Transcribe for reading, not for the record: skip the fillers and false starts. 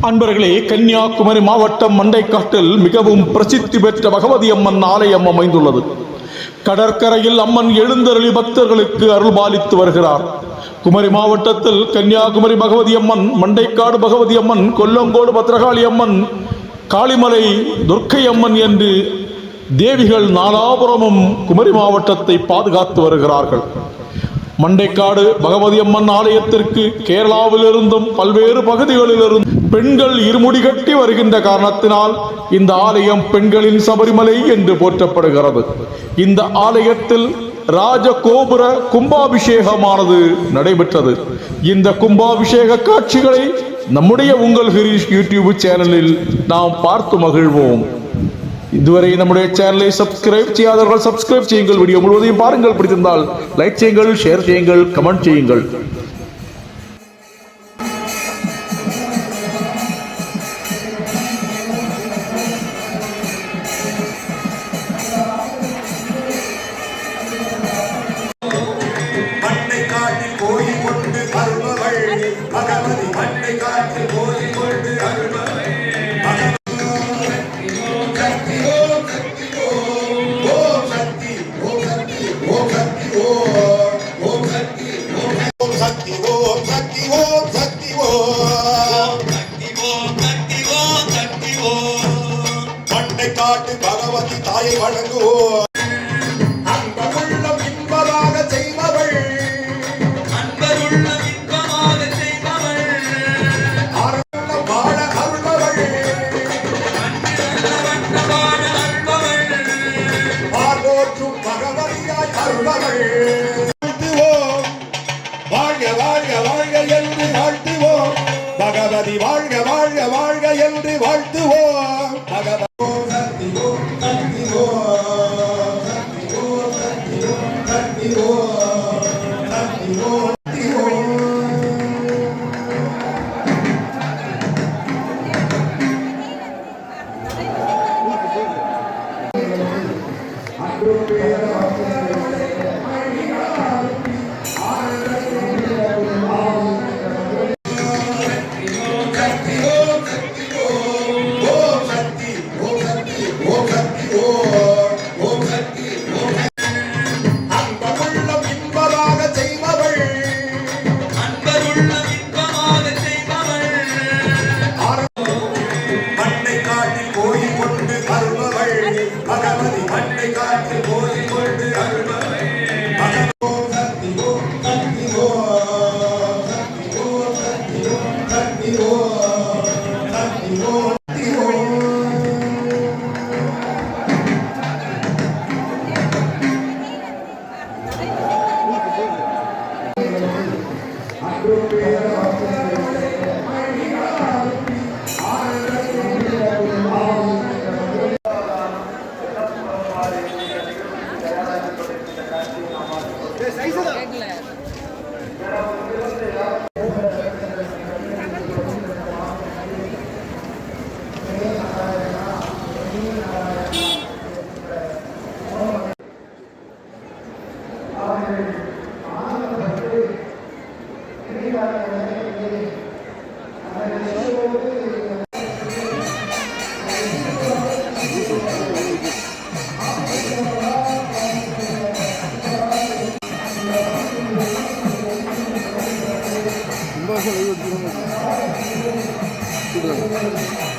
அன்பர்களே, கன்னியாகுமரி மாவட்டம் மண்டைக்காட்டில் மிகவும் பிரசித்தி பெற்ற பகவதி அம்மன் ஆலயம் அமைந்துள்ளது. கடற்கரையில் அம்மன் எழுந்தருளி பக்தர்களுக்கு அருள்பாலித்து வருகிறார். குமரி மாவட்டத்தில் கன்னியாகுமரி பகவதி அம்மன், மண்டைக்காடு பகவதி அம்மன், கொல்லங்கோடு பத்ரகாளி அம்மன், காளிமலை துர்க்கை அம்மன் என்று தேவிகள் நாலாபுரமும் குமரி மாவட்டத்தை பாதுகாத்து வருகிறார்கள். மண்டைக்காடு பகவதி அம்மன் ஆலயத்திற்கு கேரளாவிலிருந்தும் பல்வேறு பகுதிகளிலிருந்தும் பெண்கள் இருமுடி கட்டி வருகின்ற காரணத்தினால் இந்த ஆலயம் பெண்களின் சபரிமலை என்று போற்றப்படுகிறது. இந்த ஆலயத்தில் ராஜகோபுர கும்பாபிஷேகமானது நடைபெற்றது. இந்த கும்பாபிஷேக காட்சிகளை நம்முடைய உங்கள் ஹிரீஷ் யூடியூப் சேனலில் நாம் பார்த்து மகிழ்வோம். இதுவரை நம்முடைய சேனலை சப்ஸ்கிரைப் செய்யாதவர்கள் சப்ஸ்கிரைப் செய்யுங்கள். வீடியோ முழுவதையும் பாருங்கள். பிடித்திருந்தால் லைக் செய்யுங்கள், ஷேர் செய்யுங்கள், கமெண்ட் செய்யுங்கள். மண்டைக்காட்டு பகவதி தாயை வணங்குவோம். அந்த உள்ளம் இன்பமாக செய்பவள், அன்பருள்ளம் இன்பமாக செய்பவள், அருள் வாழ அருள்பவள், வாழ அருள்பவள், பார்வோற்றும் பகவதியாய் அருள்பவள். வாழ்க வாழ்க வாழ்க என்று வாழ்த்துவோம். பகவதி வாழ்க வாழ்க வாழ்க என்று வாழ்த்துவோம். பகவதி பகவதி மண்ணை காற்று போய் கொண்டு அருள்பவள். சக்தி ஓம் சக்தி ஓம் சக்தி ஓம் சக்தி ஓம் சக்தி ஓம் சக்தி ஓம் சக்தி ஓம். Gracias.